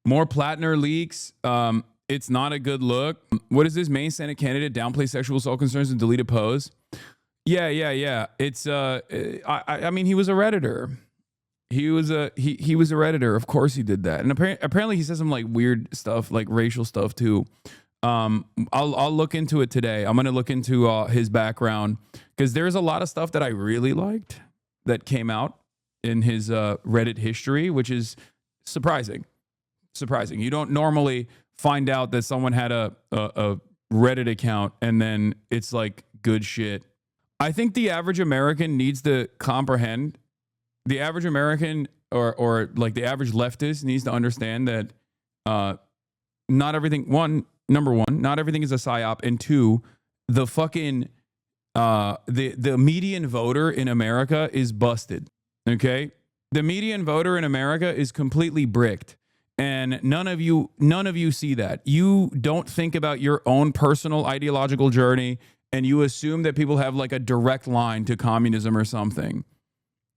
More Platner leaks. It's not a good look. What is this? Main Senate candidate downplay sexual assault concerns and delete a post. Yeah. It's I mean, he was a Redditor. He was a Redditor. Of course he did that. And apparently he says some like weird stuff, like racial stuff too. I'll look into it today. I'm gonna look into his background, because there's a lot of stuff that I really liked that came out in his Reddit history, which is surprising. You don't normally find out that someone had a Reddit account and then it's like good shit. I think the average American needs to comprehend, the average American or like the average leftist needs to understand that not everything, number one, not everything is a psyop, and two, the fucking the median voter in America is busted. Okay? The median voter in America is completely bricked. And none of you see that. You don't think about your own personal ideological journey, and you assume that people have like a direct line to communism or something.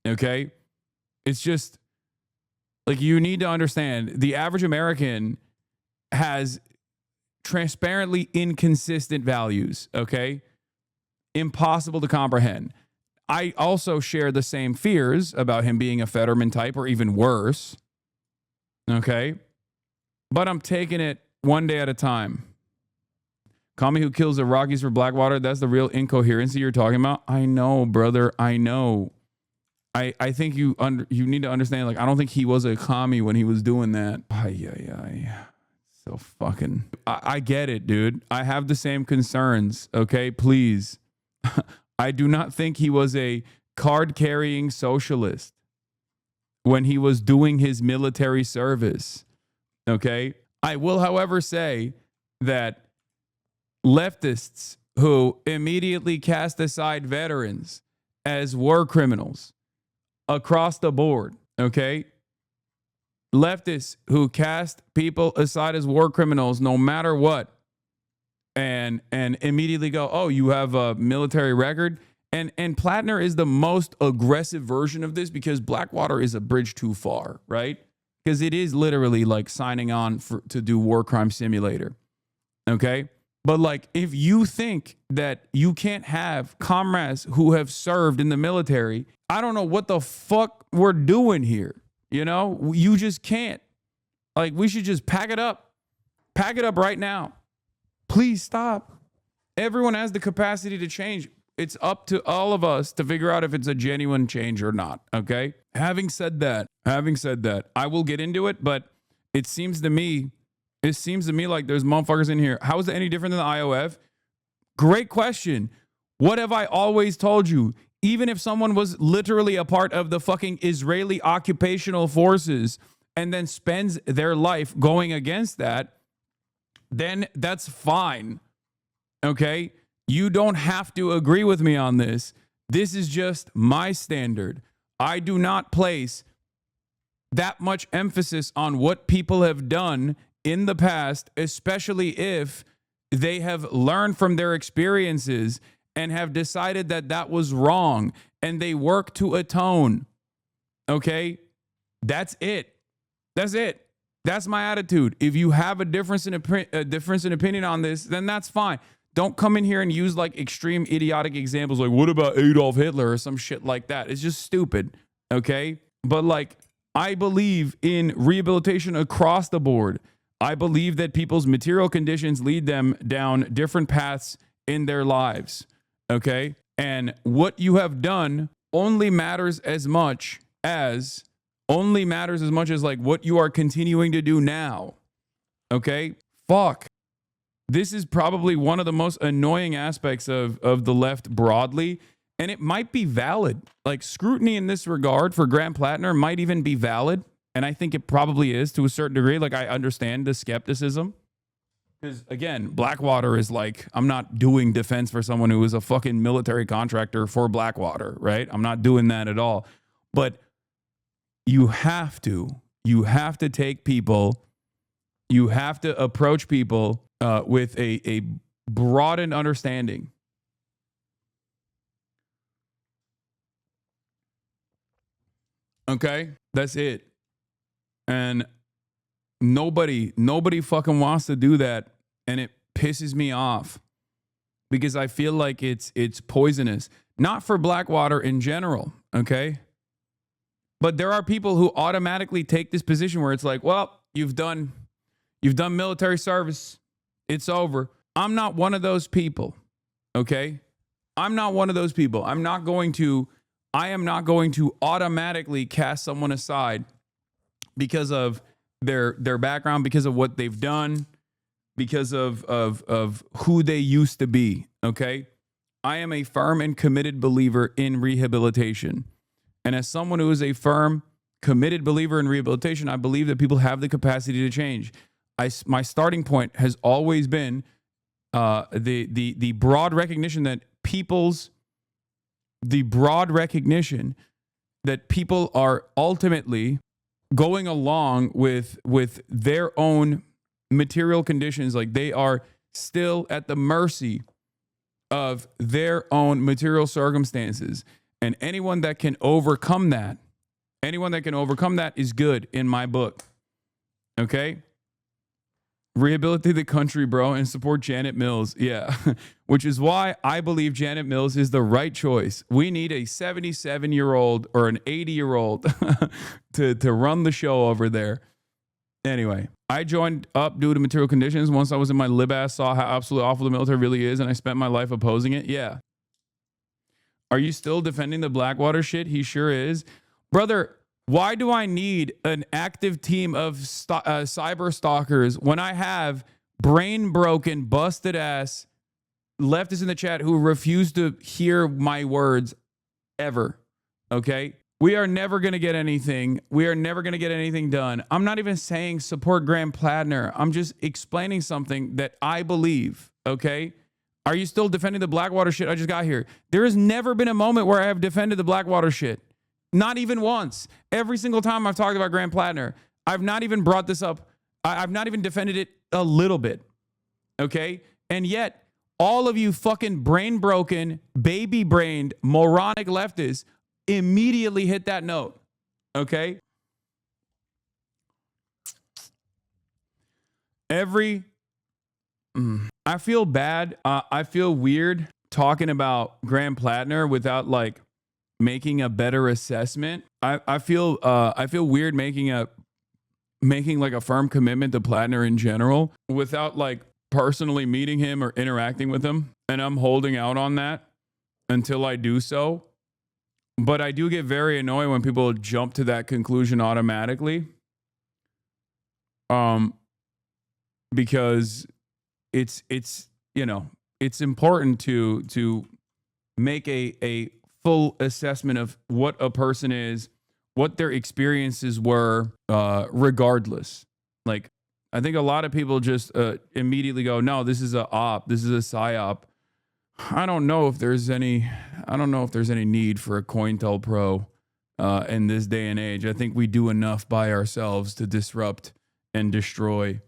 Okay? It's just like, you need to understand the average American has transparently inconsistent values. Okay? Impossible to comprehend. I also share the same fears about him being a Fetterman type or even worse. Okay? But I'm taking it one day at a time. Call me who kills the Rockies for Blackwater. That's the real incoherency you're talking about. I know, brother. I know. I think you need to understand, like, I don't think he was a commie when he was doing that. So fucking... I get it, dude. I have the same concerns. Okay? Please. I do not think he was a card-carrying socialist when he was doing his military service. Okay? I will, however, say that leftists who immediately cast aside veterans as war criminals across the board, okay? Leftists who cast people aside as war criminals no matter what, and immediately go, oh, you have a military record? And Platner is the most aggressive version of this, because Blackwater is a bridge too far, right? Because it is literally like signing on to do War Crime Simulator, okay? But like, if you think that you can't have comrades who have served in the military, I don't know what the fuck we're doing here. You know, you just can't. Like, we should just pack it up. Pack it up right now. Please stop. Everyone has the capacity to change. It's up to all of us to figure out if it's a genuine change or not, okay? Having said that, I will get into it, but it seems to me like there's motherfuckers in here. How is it any different than the IOF? Great question. What have I always told you? Even if someone was literally a part of the fucking Israeli occupational forces and then spends their life going against that, then that's fine, okay? You don't have to agree with me on this. This is just my standard. I do not place that much emphasis on what people have done in the past, especially if they have learned from their experiences and have decided that that was wrong and they work to atone. Okay? That's it. That's it. That's my attitude. If you have a difference in opinion on this, then that's fine. Don't come in here and use like extreme idiotic examples like, what about Adolf Hitler or some shit like that? It's just stupid, okay? But like, I believe in rehabilitation across the board. I believe that people's material conditions lead them down different paths in their lives, okay? And what you have done only matters as much as like what you are continuing to do now, okay? Fuck. This is probably one of the most annoying aspects of the left broadly, and it might be valid. Like, scrutiny in this regard for Grant Platner might even be valid, and I think it probably is to a certain degree. Like, I understand the skepticism, because again, Blackwater is like, I'm not doing defense for someone who is a fucking military contractor for Blackwater, right? I'm not doing that at all. But you have to take people, you have to approach people with a broadened understanding. Okay? That's it. And Nobody fucking wants to do that, and it pisses me off because I feel like it's poisonous. Not for Blackwater in general, okay? But there are people who automatically take this position where it's like, well, you've done military service. It's over. I'm not one of those people, okay? I'm not one of those people. I am not going to automatically cast someone aside because of their background, because of what they've done, because of who they used to be, okay? I am a firm and committed believer in rehabilitation. And as someone who is a firm, committed believer in rehabilitation, I believe that people have the capacity to change. My starting point has always been the broad recognition that people are ultimately going along with their own material conditions. Like, they are still at the mercy of their own material circumstances. And anyone that can overcome that is good in my book. Okay? Rehabilitate the country, bro, and support Janet Mills. Yeah. Which is why I believe Janet Mills is the right choice. We need a 77-year-old or an 80-year-old to run the show over there. Anyway, I joined up due to material conditions. Once I was in my lib ass, saw how absolutely awful the military really is, and I spent my life opposing it. Yeah. Are you still defending the Blackwater shit? He sure is. Brother, why do I need an active team of cyber stalkers when I have brain broken, busted ass leftists in the chat who refuse to hear my words ever? Okay? We are never going to get anything. We are never going to get anything done. I'm not even saying support Graham Platner. I'm just explaining something that I believe. Okay? Are you still defending the Blackwater shit? I just got here. There has never been a moment where I have defended the Blackwater shit. Not even once. Every single time I've talked about Graham Platner, I've not even brought this up. I've not even defended it a little bit. Okay? And yet, all of you fucking brain-broken, baby-brained, moronic leftists immediately hit that note. Okay? I feel bad. I feel weird talking about Graham Platner without like making a better assessment. I feel weird making like a firm commitment to Platner in general without like personally meeting him or interacting with him. And I'm holding out on that until I do so. But I do get very annoyed when people jump to that conclusion automatically. Because it's important to make a full assessment of what a person is, what their experiences were, regardless. Like, I think a lot of people just immediately go, no, this is a op, this is a psyop. I don't know if there's any need for a COINTELPRO in this day and age. I think we do enough by ourselves to disrupt and destroy.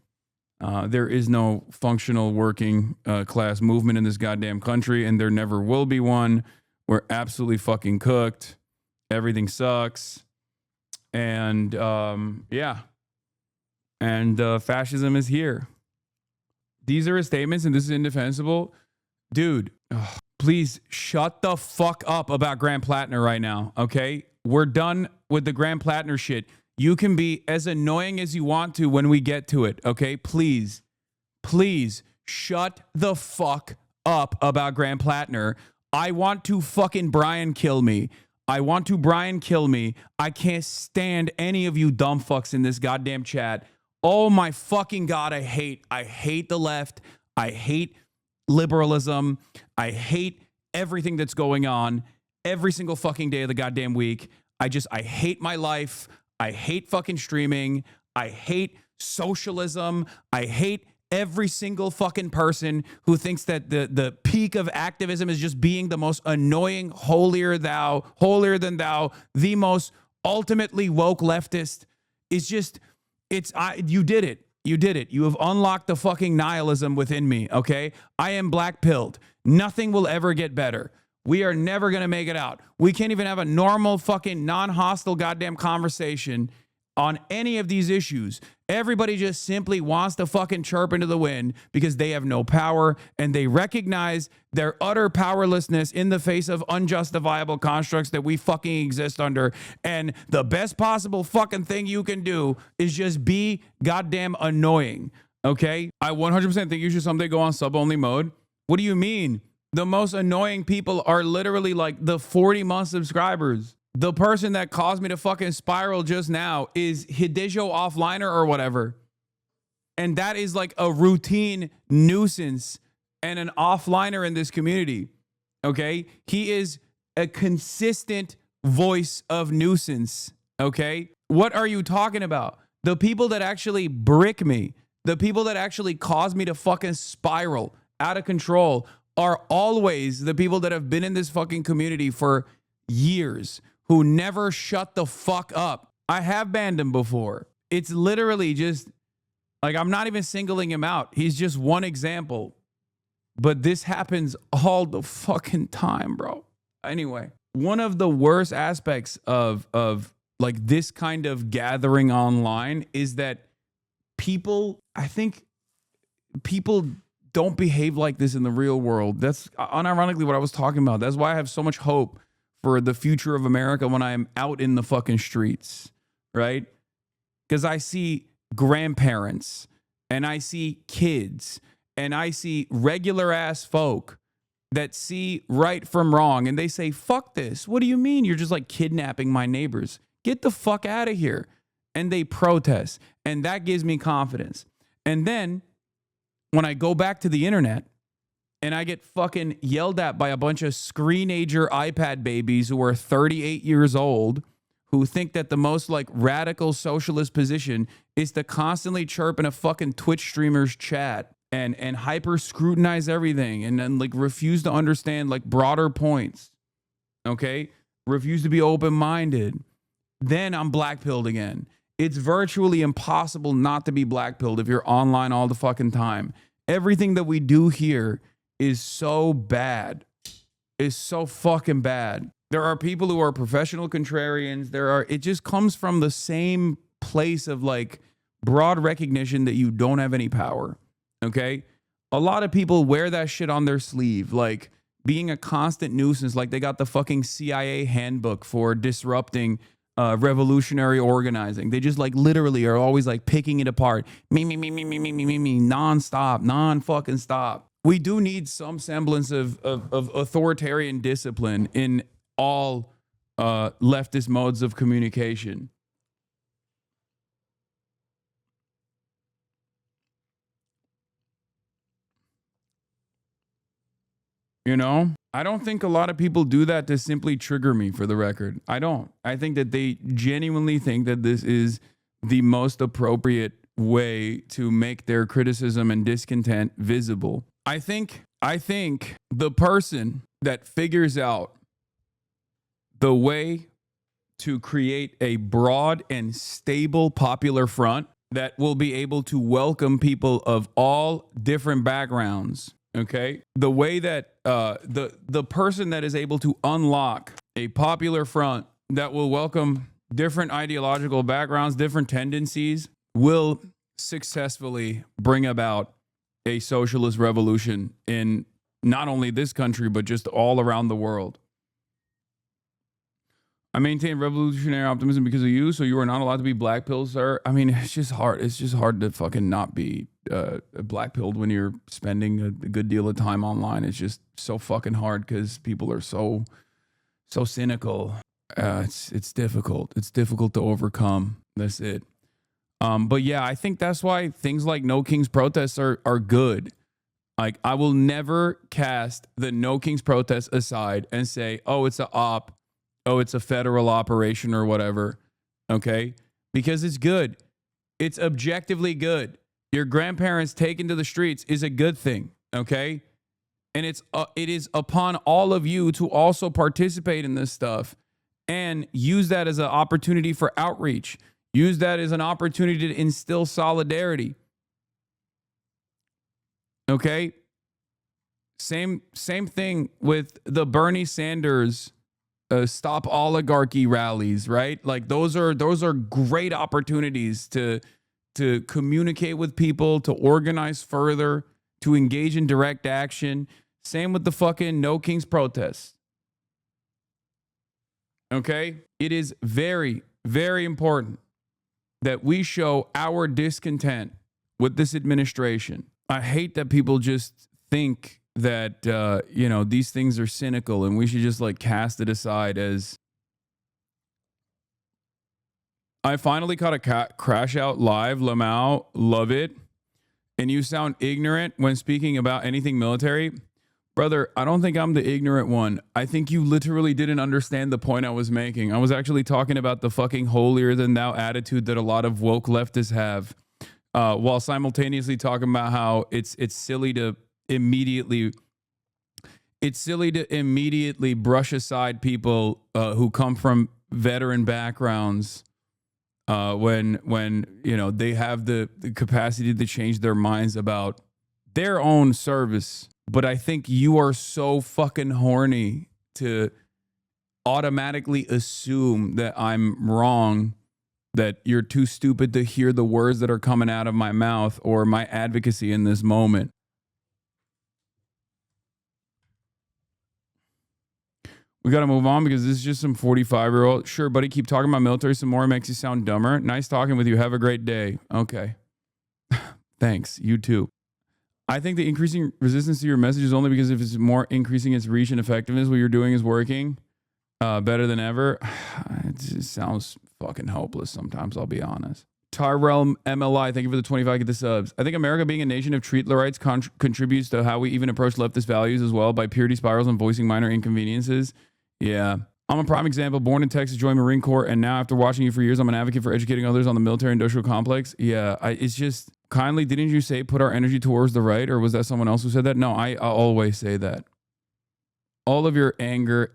There is no functional working class movement in this goddamn country, and there never will be one. We're absolutely fucking cooked. Everything sucks. And fascism is here. These are his statements, and this is indefensible. Dude, please shut the fuck up about Graham Platner right now, okay? We're done with the Graham Platner shit. You can be as annoying as you want to when we get to it, okay? Please shut the fuck up about Graham Platner. I want to fucking Brian kill me. I can't stand any of you dumb fucks in this goddamn chat. Oh my fucking God, I hate the left. I hate liberalism. I hate everything that's going on every single fucking day of the goddamn week. I hate my life. I hate fucking streaming. I hate socialism. I hate every single fucking person who thinks that the peak of activism is just being the most annoying, holier than thou, the most ultimately woke leftist. You did it. You did it. You have unlocked the fucking nihilism within me, okay? I am black-pilled. Nothing will ever get better. We are never going to make it out. We can't even have a normal fucking non-hostile goddamn conversation on any of these issues. Everybody just simply wants to fucking chirp into the wind because they have no power and they recognize their utter powerlessness in the face of unjustifiable constructs that we fucking exist under. And the best possible fucking thing you can do is just be goddamn annoying. Okay? I 100% think you should someday go on sub-only mode. What do you mean? The most annoying people are literally like the 40-month subscribers. The person that caused me to fucking spiral just now is Hidejo Offliner or whatever. And that is like a routine nuisance and an offliner in this community. Okay? He is a consistent voice of nuisance. Okay? What are you talking about? The people that actually brick me, the people that actually cause me to fucking spiral out of control are always the people that have been in this fucking community for years, who never shut the fuck up. I have banned him before. It's literally just like, I'm not even singling him out. He's just one example. But this happens all the fucking time, bro. Anyway, one of the worst aspects of like this kind of gathering online is that I think people don't behave like this in the real world. That's unironically what I was talking about. That's why I have so much hope for the future of America when I am out in the fucking streets, right? Because I see grandparents and I see kids and I see regular ass folk that see right from wrong and they say, fuck this. What do you mean? You're just like kidnapping my neighbors. Get the fuck out of here. And they protest. And that gives me confidence. And then when I go back to the internet, and I get fucking yelled at by a bunch of screenager iPad babies who are 38 years old, who think that the most like radical socialist position is to constantly chirp in a fucking Twitch streamer's chat and hyper scrutinize everything and then like refuse to understand like broader points. Okay? Refuse to be open-minded. Then I'm blackpilled again. It's virtually impossible not to be blackpilled if you're online all the fucking time. Everything that we do here is so bad. Is so fucking bad. There are people who are professional contrarians. It just comes from the same place of like broad recognition that you don't have any power. Okay? A lot of people wear that shit on their sleeve, like being a constant nuisance, like they got the fucking CIA handbook for disrupting revolutionary organizing. They just like literally are always like picking it apart. Me, non-stop, non-fucking stop. We do need some semblance of authoritarian discipline in all leftist modes of communication. You know? I don't think a lot of people do that to simply trigger me, for the record. I don't. I think that they genuinely think that this is the most appropriate way to make their criticism and discontent visible. I think the person that figures out the way to create a broad and stable popular front that will be able to welcome people of all different backgrounds, okay? The way that the person that is able to unlock a popular front that will welcome different ideological backgrounds, different tendencies, will successfully bring about a socialist revolution in not only this country, but just all around the world. I maintain revolutionary optimism because of you, so you are not allowed to be blackpilled, sir. I mean, it's just hard. It's just hard to fucking not be blackpilled when you're spending a good deal of time online. It's just so fucking hard because people are so cynical. It's difficult. It's difficult to overcome. That's it. But yeah, I think that's why things like No Kings protests are good. Like, I will never cast the No Kings protests aside and say, oh, it's a op. Oh, it's a federal operation or whatever. Okay? Because it's good. It's objectively good. Your grandparents taken to the streets is a good thing. Okay? And it is upon all of you to also participate in this stuff and use that as an opportunity for outreach. Use that as an opportunity to instill solidarity. Okay? Same thing with the Bernie Sanders stop oligarchy rallies, right? Like those are great opportunities to to communicate with people, to organize further, to engage in direct action. Same with the fucking No Kings protests. Okay? It is very, very important that we show our discontent with this administration. I hate that people just think that, these things are cynical and we should just like cast it aside as. I finally caught a crash out live. Lamau, love it. And you sound ignorant when speaking about anything military. Brother, I don't think I'm the ignorant one. I think you literally didn't understand the point I was making. I was actually talking about the fucking holier than thou attitude that a lot of woke leftists have, while simultaneously talking about how it's silly to immediately brush aside people who come from veteran backgrounds when they have the capacity to change their minds about their own service. But I think you are so fucking horny to automatically assume that I'm wrong, that you're too stupid to hear the words that are coming out of my mouth or my advocacy in this moment. We got to move on because this is just some 45-year-old. Sure, buddy, keep talking about military some more. It makes you sound dumber. Nice talking with you. Have a great day. Okay. Thanks. You too. I think the increasing resistance to your message is only because if it's more increasing its reach and effectiveness, what you're doing is working better than ever. It just sounds fucking hopeless sometimes, I'll be honest. Tyrell MLI, thank you for the 25. Get the subs. I think America being a nation of treatlerites contributes to how we even approach leftist values as well by purity spirals and voicing minor inconveniences. Yeah. I'm a prime example. Born in Texas, joined Marine Corps, and now after watching you for years, I'm an advocate for educating others on the military-industrial complex. Yeah, it's just, kindly, didn't you say put our energy towards the right, or was that someone else who said that? No, I always say that. All of your anger,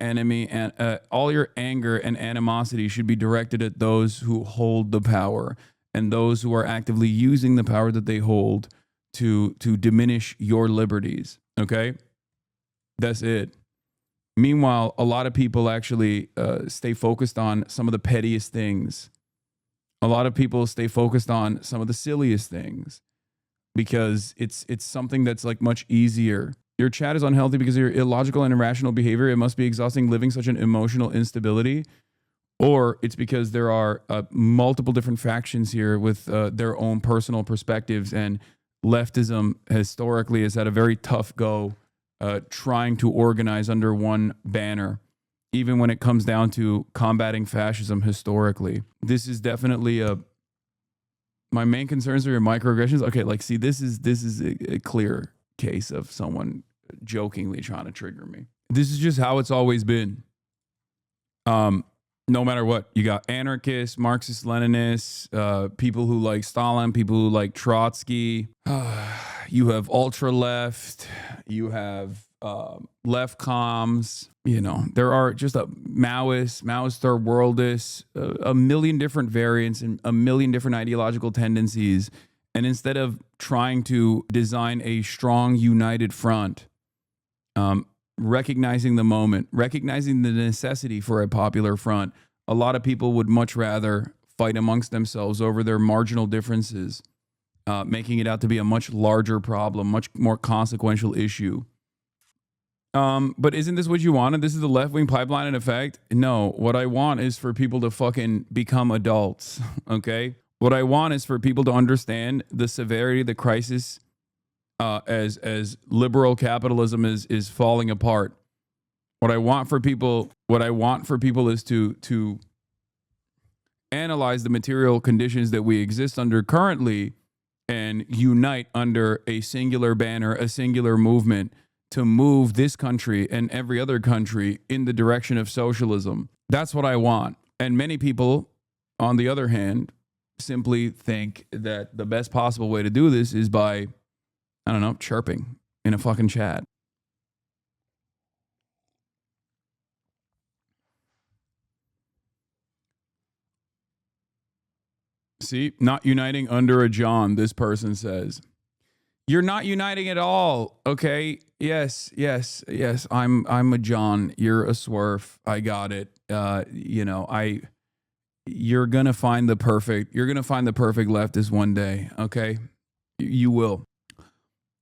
all your anger and animosity should be directed at those who hold the power and those who are actively using the power that they hold to diminish your liberties. Okay? That's it. Meanwhile, a lot of people actually stay focused on some of the pettiest things. A lot of people stay focused on some of the silliest things because it's something that's like much easier. Your chat is unhealthy because of your illogical and irrational behavior. It must be exhausting living such an emotional instability. Or it's because there are multiple different factions here with their own personal perspectives, and leftism historically has had a very tough go trying to organize under one banner, even when it comes down to combating fascism historically. This is definitely my main concerns are your microaggressions. Okay, like, see, this is a clear case of someone jokingly trying to trigger me. This is just how it's always been. No matter what, you got anarchists, Marxist, Leninists, people who like Stalin, people who like Trotsky. You have ultra left. You have left comms. There are just a Maoist third worldists, a million different variants and a million different ideological tendencies. And instead of trying to design a strong, united front, recognizing the moment, recognizing the necessity for a popular front, a lot of people would much rather fight amongst themselves over their marginal differences, making it out to be a much larger problem, much more consequential issue. But isn't this what you wanted? This is the left-wing pipeline in effect? No, what I want is for people to fucking become adults, okay? What I want is for people to understand the severity of the crisis as liberal capitalism is falling apart. What I want for people is to analyze the material conditions that we exist under currently and unite under a singular banner, a singular movement to move this country and every other country in the direction of socialism. That's what I want. And many people, on the other hand, simply think that the best possible way to do this is by, I don't know, chirping in a fucking chat. See, not uniting under a John, this person says. You're not uniting at all, okay? Yes. I'm a John. You're a Swerf. I got it. you're gonna find the perfect leftist one day. Okay, you will.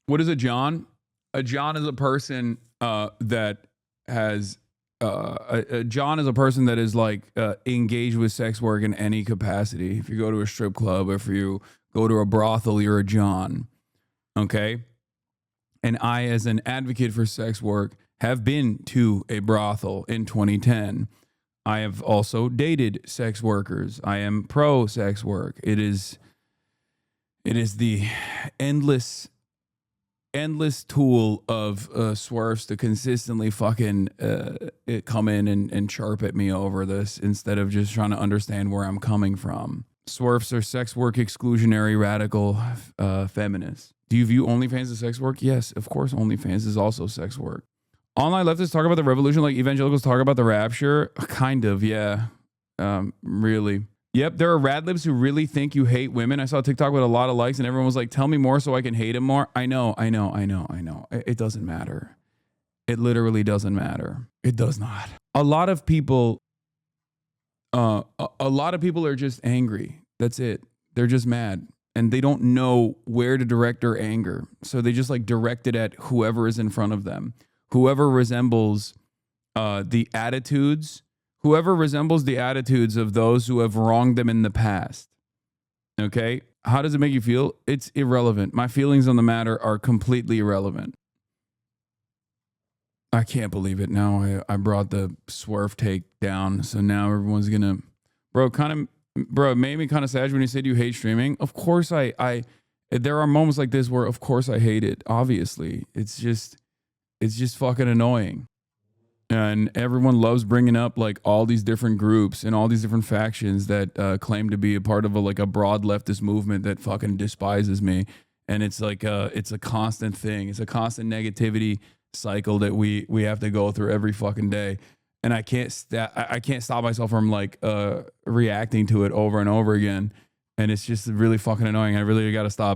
What is a John? A John is a person that has a John is a person that is like engaged with sex work in any capacity. If you go to a strip club, if you go to a brothel, you're a John. Okay. And I, as an advocate for sex work, have been to a brothel in 2010. I have also dated sex workers. I am pro sex work. It is the endless tool of Swerfs to consistently fucking come in and chirp at me over this instead of just trying to understand where I'm coming from. Swerfs are sex work exclusionary radical feminists. Do you view OnlyFans as sex work? Yes, of course OnlyFans is also sex work. Online leftists talk about the revolution like evangelicals talk about the rapture. Kind of, yeah. Really. Yep, there are radlibs who really think you hate women. I saw a TikTok with a lot of likes and everyone was like, tell me more so I can hate him more. I know. It doesn't matter. It literally doesn't matter. It does not. A lot of people are just angry. That's it. They're just mad. And they don't know where to direct their anger. So they just like direct it at whoever is in front of them. Whoever resembles the attitudes of those who have wronged them in the past. Okay? How does it make you feel? It's irrelevant. My feelings on the matter are completely irrelevant. I can't believe it. Now I brought the Swerf take down. So now everyone's going to... Bro, it made me kind of sad when you said you hate streaming. Of course there are moments like this where of course I hate it. Obviously. It's just fucking annoying. And everyone loves bringing up like all these different groups and all these different factions that claim to be a part of a broad leftist movement that fucking despises me. And it's like it's a constant thing. It's a constant negativity cycle that we have to go through every fucking day. And I can't stop myself from like reacting to it over and over again. And it's just really fucking annoying. I really got to stop.